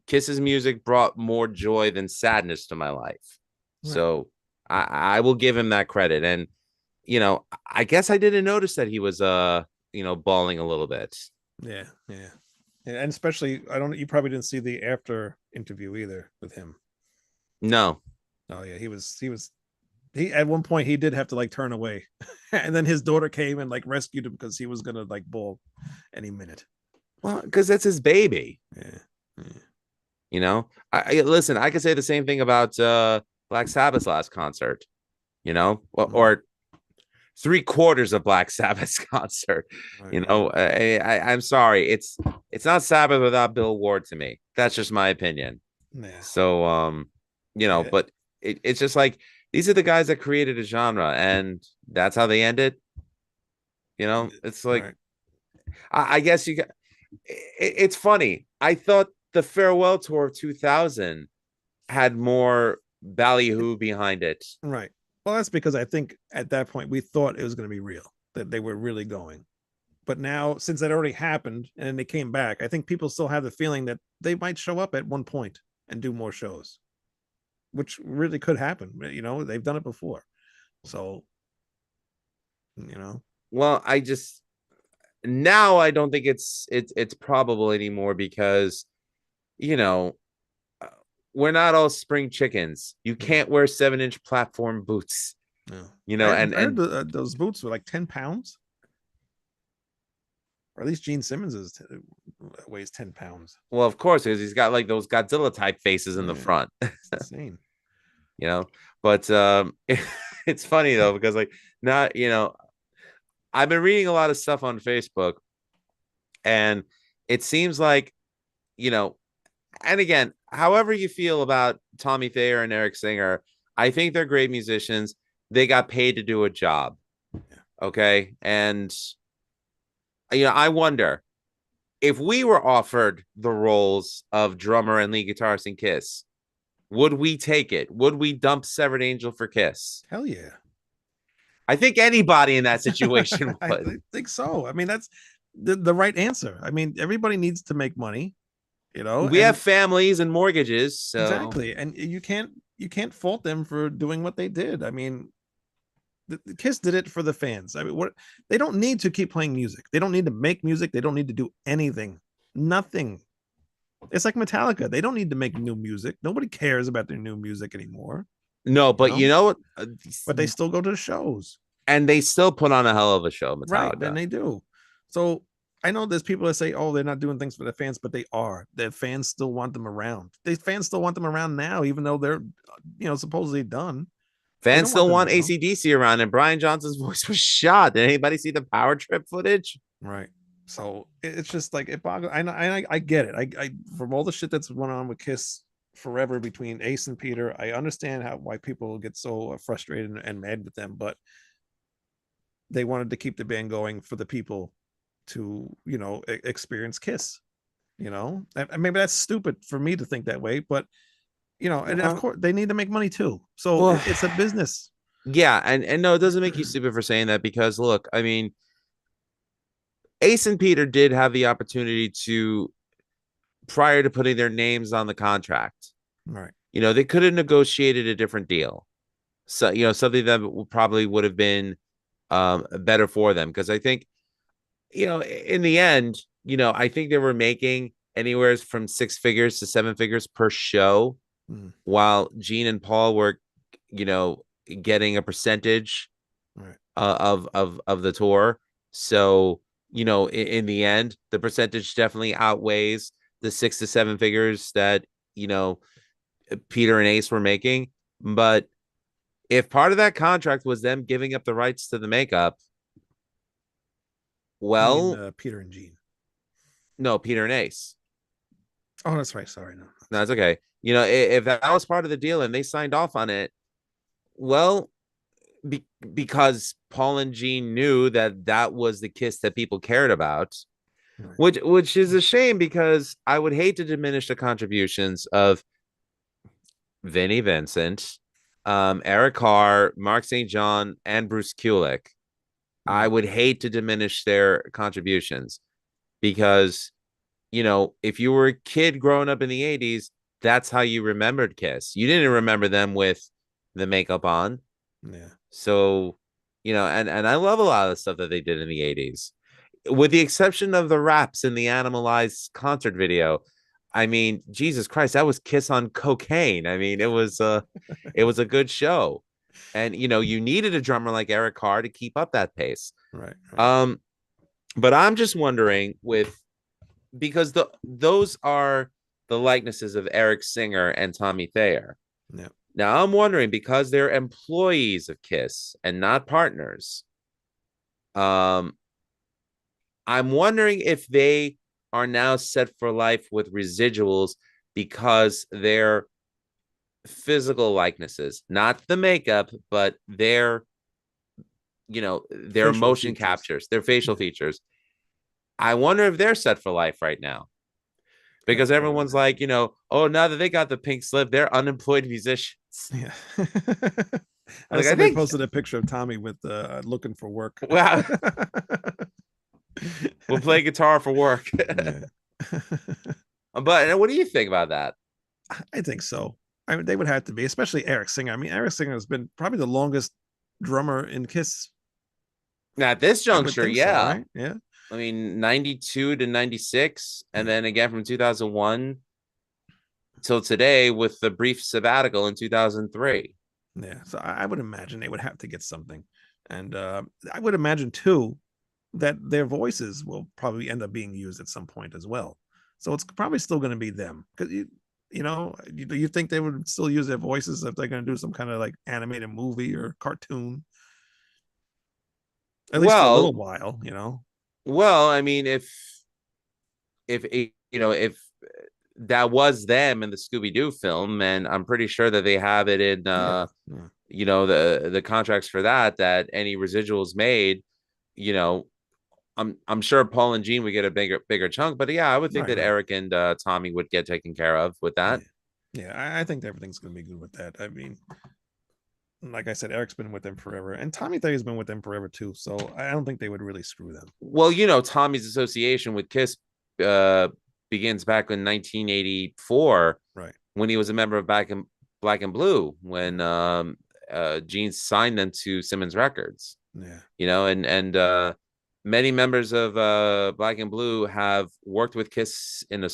Kiss's music brought more joy than sadness to my life. Right. So I will give him that credit. And, you know, I guess I didn't notice that he was you know, bawling a little bit. Yeah. Yeah. And especially, you probably didn't see the after interview either with him. No. Oh yeah, he at one point he did have to like turn away, and then his daughter came and like rescued him because he was gonna like bawl any minute. Well, because that's his baby. Yeah. Yeah. You know, I listen, I could say the same thing about Black Sabbath's last concert, you know, or 3/4 of Black Sabbath's concert. Right, You know, I'm sorry, it's not Sabbath without Bill Ward to me. That's just my opinion. yeah. So you know, Yeah. but it's just like these are the guys that created a genre, and that's how they end it. You know, it's like Right. I guess you got. It's funny. I thought the farewell tour of 2000 had more ballyhoo behind it. Right. Well, that's because I think at that point we thought it was going to be real, that they were really going. But now, since that already happened and they came back, I think people still have the feeling that they might show up at one point and do more shows, which really could happen. You know, they've done it before. So, you know, Well, I just now I don't think it's probable anymore because you know we're not all spring chickens. You can't wear 7-inch platform boots. no. You know, I heard those boots were like 10 pounds. Or at least Gene Simmons weighs 10 pounds. well, of course, because he's got like those Godzilla type faces in the Yeah. front. It's insane. You know, but it's funny though because like not you know I've been reading a lot of stuff on Facebook, and it seems like you know, and again, however you feel about Tommy Thayer and Eric Singer, I think they're great musicians. They got paid to do a job. Okay. And, you know, I wonder if we were offered the roles of drummer and lead guitarist in Kiss, would we take it? Would we dump Severed Angel for Kiss? Hell yeah. I think anybody in that situation I would. think so. I mean, that's the right answer. I mean, everybody needs to make money, you know. We have families and mortgages. So. Exactly. And you can't fault them for doing what they did. I mean, the Kiss did it for the fans. I mean, what they don't need to keep playing music. They don't need to make music. They don't need to do anything. Nothing. It's like Metallica. They don't need to make new music. Nobody cares about their new music anymore. No, but you know what? But they still go to the shows. And they still put on a hell of a show, Metallica. Right, and they do. So I know there's people that say, "Oh, they're not doing things for the fans," but they are. Their fans still want them around. The fans still want them around now, even though they're, supposedly done. Fans still want AC/DC around, and Brian Johnson's voice was shot. Did anybody see the power trip footage? Right. So it's just like it boggles. I get it. I from all the shit that's went on with Kiss forever between Ace and Peter, I understand why people get so frustrated and mad with them, but they wanted to keep the band going for the people to experience Kiss. And maybe that's stupid for me to think that way, but and of course they need to make money too, so it's a business. Yeah, and no, it doesn't make you stupid for saying that, because look, I mean, Ace and Peter did have the opportunity to, prior to putting their names on the contract, right, they could have negotiated a different deal, so something that probably would have been better for them, because I think in the end, I think they were making anywhere from 6 figures to 7 figures per show, Mm, while Gene and Paul were, you know, getting a percentage right. of the tour. So, in the end, the percentage definitely outweighs the 6 to 7 figures that, you know, Peter and Ace were making. But if part of that contract was them giving up the rights to the makeup, You mean well, Peter and Gene? no, Peter and Ace. Oh, that's right. Sorry, no. No, it's okay. If that was part of the deal and they signed off on it, well, because Paul and Gene knew that that was the kiss that people cared about, Right. which is a shame because I would hate to diminish the contributions of Vinnie Vincent, Eric Carr, Mark St. John, and Bruce Kulick. I Mm, would hate to diminish their contributions because, if you were a kid growing up in the 80s, that's how you remembered Kiss. You didn't remember them with the makeup on. yeah. So, and I love a lot of the stuff that they did in the 80s, with the exception of the raps in the Animalized concert video. I mean, Jesus Christ, that was Kiss on cocaine. I mean, it was a good show. And you needed a drummer like Eric Carr to keep up that pace. Right. Right. Um, but I'm just wondering because those are the likenesses of Eric Singer and Tommy Thayer. Yeah. Now I'm wondering, because they're employees of Kiss and not partners. Um, I'm wondering if they are now set for life with residuals because their physical likenesses, not the makeup, but their Facial motion features. captures, their facial Yeah. features. I wonder if they're set for life right now because I would everyone's like, imagine. oh, now that they got the pink slip, they're unemployed musicians. Yeah. I'm like, I Somebody think, posted a picture of Tommy with looking for work. wow, we'll play guitar for work. Yeah. But what do you think about that? I think so. I mean, they would have to be, especially Eric Singer. I mean, Eric Singer has been probably the longest drummer in Kiss. Now, at this I would juncture, think so, yeah. right? Yeah. I mean, 92 to 96, and Yeah. then again from 2001 till today with the brief sabbatical in 2003. Yeah. So I would imagine they would have to get something. And I would imagine too that their voices will probably end up being used at some point as well. So it's probably still going to be them because you think they would still use their voices if they're going to do some kind of like animated movie or cartoon, at least for a little Well, while. I mean, if that was them in the Scooby-Doo film, and I'm pretty sure that they have it in Yeah. Yeah. the contracts for that any residuals made, you know, I'm sure Paul and Gene would get a bigger chunk, but yeah, I would think Right. that Right. Eric and Tommy would get taken care of with that. Yeah. Yeah. I think everything's going to be good with that. I mean, like I said, Eric's been with them forever, and Tommy Thayer has been with them forever too. So I don't think they would really screw them. Well, Tommy's association with Kiss begins back in 1984 Right. when he was a member of Black and Blue when Gene signed them to Simmons Records. Yeah. And many members of Black and Blue have worked with Kiss in um, the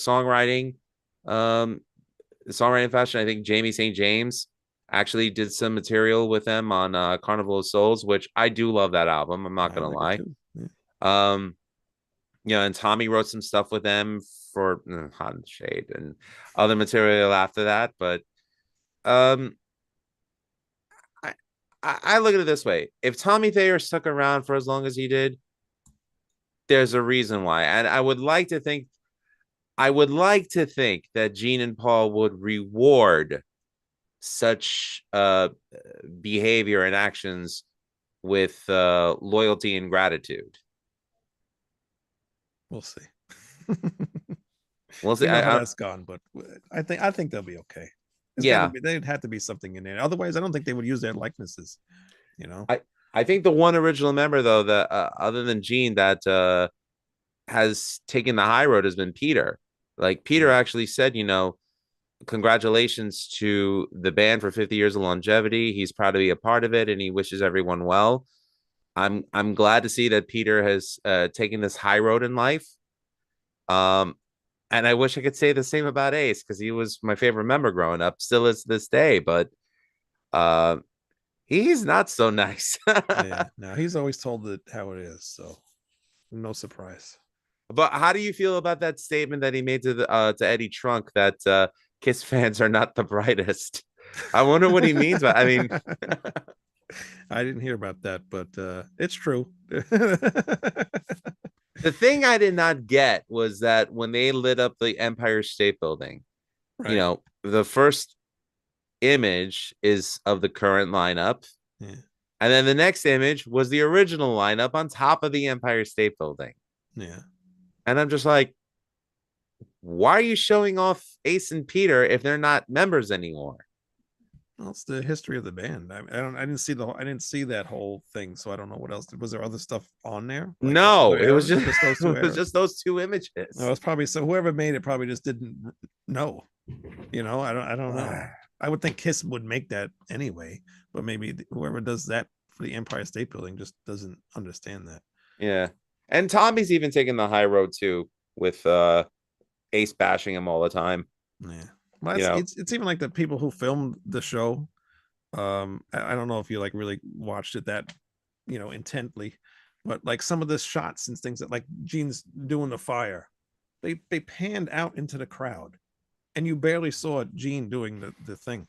songwriting fashion. I think Jamie St. James actually did some material with them on Carnival of Souls, which I do love that album. I'm not I gonna like it lie. too. Yeah. Um, and Tommy wrote some stuff with them for Hot and Shade and other material after that. But um, I, I look at it this way: if Tommy Thayer stuck around for as long as he did, there's a reason why, and I would like to think that Gene and Paul would reward such behavior and actions with loyalty and gratitude. We'll see. We'll see. You know how that's gone, but I think they'll be okay. It's got to Yeah, be. There'd have to be something in there. Otherwise, I don't think they would use their likenesses. You know. I think the one original member though that other than Gene that has taken the high road has been Peter. Like Peter Yeah. actually said, congratulations to the band for 50 years of longevity. He's proud to be a part of it, and he wishes everyone well. I'm glad to see that Peter has taken this high road in life. Um, and I wish I could say the same about Ace because he was my favorite member growing up, still is this day, but uh, he's not so nice. Yeah, no, he's always told it how it is, so no surprise. But how do you feel about that statement that he made to Eddie Trunk that Kiss fans are not the brightest? I wonder what he means by. I mean, I didn't hear about that, but it's true. the thing I did not get was that when they lit up the Empire State Building, you Right. know, the first image is of the current lineup. Yeah. And then the next image was the original lineup on top of the Empire State Building. Yeah. And I'm just like, why are you showing off Ace and Peter if they're not members anymore? Well, it's the history of the band. I didn't see I didn't see that whole thing, so I don't know what else. Was there other stuff on there? Like No, other it was eras, or just those two it was eras? just those two images. No, it's probably so. Whoever made it probably just didn't know. You know, I don't know. I would think Kiss would make that anyway, but maybe whoever does that for the Empire State Building just doesn't understand that. Yeah. And Tommy's even taking the high road too with Ace bashing him all the time. Yeah. Well, You know, it's even like the people who filmed the show. I don't know if you like really watched it that, intently, but like some of the shots and things that like Gene's doing the fire, they panned out into the crowd, and you barely saw Gene doing the thing.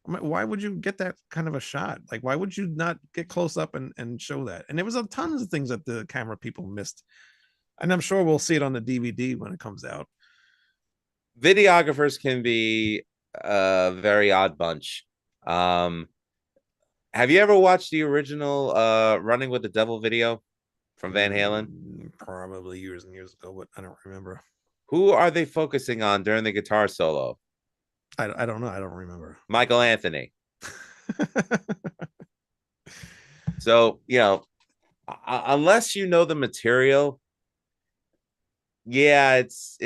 I mean, why would you get that kind of a shot? Like, why would you not get close up and show that? And there was a tons of things that the camera people missed, and I'm sure we'll see it on the DVD when it comes out. videographers can be a very odd bunch. Um, have you ever watched the original Running with the Devil video from Van Halen? Probably years and years ago, but I don't remember. Who are they focusing on during the guitar solo? I don't know. I don't remember. Michael Anthony. So, unless you know the material, yeah, it's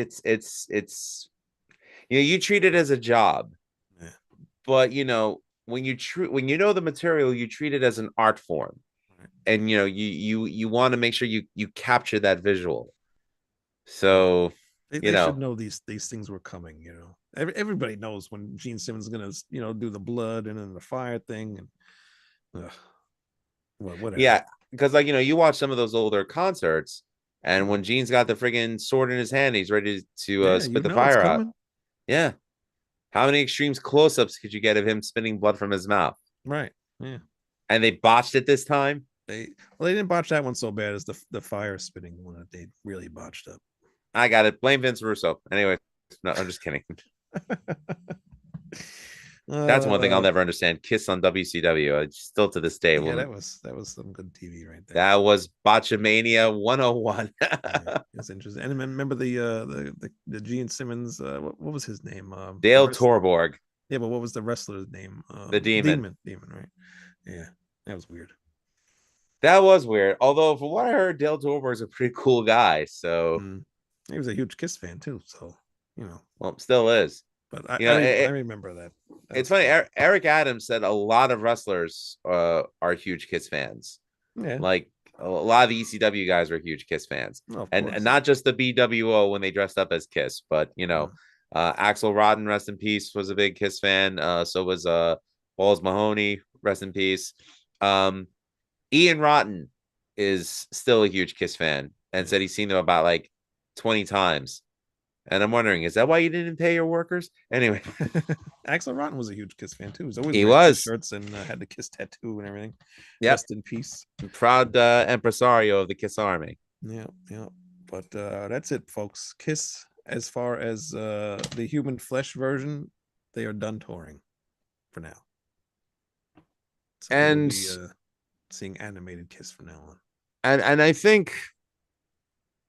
you treat it as a job. Yeah. But when when you know the material, you treat it as an art form. Right. And you want to make sure you capture that visual. So They should know these things were coming. Everybody knows when Gene Simmons is gonna do the blood and then the fire thing, and well, whatever. Yeah, because you watch some of those older concerts, and when Gene's got the friggin' sword in his hand, he's ready to spit the fire out. Yeah. How many extremes close-ups could you get of him spitting blood from his mouth? Right. Yeah. And they botched it this time. They didn't botch that one so bad as the fire spitting one that they really botched up. I got it. Blame Vince Russo. Anyway, no, I'm just kidding. That's one thing I'll never understand. Kiss on WCW. Still to this day. Yeah, that was some good TV right there. That was Botchamania 101. It's interesting. And remember the Gene Simmons, what was his name? Dale Torborg. Yeah, but what was the wrestler's name? The Demon. Demon, right? Yeah, that was weird. That was weird. Although, from what I heard, Dale Torborg's a pretty cool guy. So he was a huge Kiss fan too. So well, still is. But I remember that. It's funny. Cool. Eric Adams said a lot of wrestlers are huge Kiss fans. Yeah, like a lot of the ECW guys were huge Kiss fans, and not just the BWO when they dressed up as Kiss, but Axl Rotten, rest in peace, was a big Kiss fan. So was Balls Mahoney, rest in peace. Ian Rotten is still a huge Kiss fan and said he's seen them about like 20 times. And I'm wondering, is that why you didn't pay your workers? Anyway, Axl Rotten was a huge Kiss fan too. He was shirts and had the Kiss tattoo and everything. Yeah, rest in peace. Proud impresario of the Kiss Army. Yeah. But that's it, folks. Kiss, as far as the human flesh version, they are done touring for now. So and we'll be, seeing animated Kiss from now on. And I think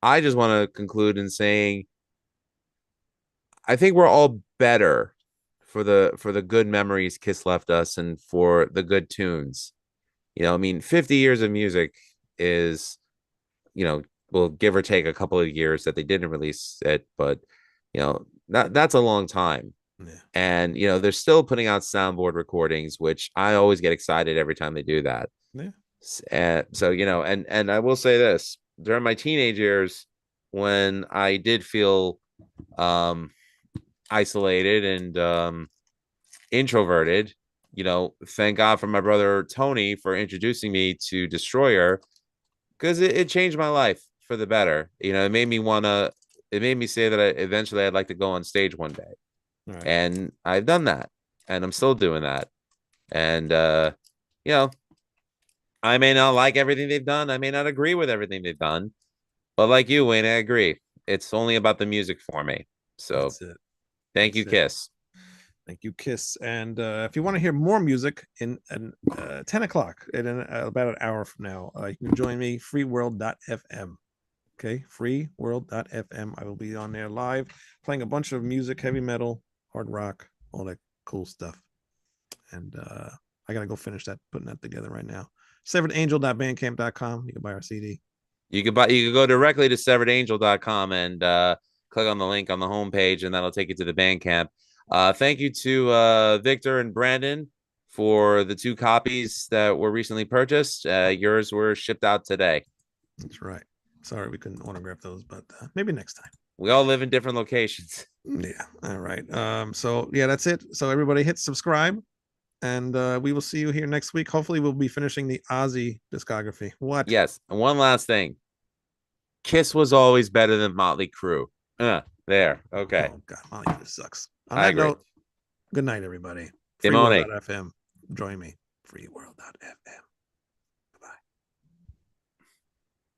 I just want to conclude in saying I think we're all better for the good memories Kiss left us and for the good tunes. 50 years of music is, will give or take a couple of years that they didn't release it, but that's a long time. Yeah. And they're still putting out soundboard recordings, which I always get excited every time they do that. Yeah. And so, and I will say this, during my teenage years, when I did feel um isolated and introverted, thank God for my brother Tony for introducing me to Destroyer, because it changed my life for the better. It made me say that eventually I'd like to go on stage one day. Right. And I've done that, and I'm still doing that. And you know, I may not like everything they've done. I may not agree with everything they've done, but like you, Wayne, I agree. It's only about the music for me. So That's it. thank you, That's it. Kiss. Thank you, Kiss. And if you want to hear more music in 10 o'clock, about an hour from now, you can join me, freeworld.fm. Okay, freeworld.fm. I will be on there live playing a bunch of music, heavy metal, hard rock, all that cool stuff. And I got to go finish putting that together right now. severedangel.bandcamp.com. You can buy our CD. You can go directly to severedangel.com and click on the link on the homepage, and that'll take you to the Bandcamp. Thank you to Victor and Brandon for the 2 copies that were recently purchased. Yours were shipped out today. That's right. Sorry we couldn't autograph those, but maybe next time. We all live in different locations. Yeah. All right. So yeah, that's it. So everybody hit subscribe, and we will see you here next week. Hopefully we'll be finishing the Ozzy discography. What? Yes. And one last thing. Kiss was always better than Motley Crue. There. Okay. Oh God, Molly sucks. On I that agree. note, good night, everybody. Demone. Freeworld.fm. Join me. Freeworld.fm.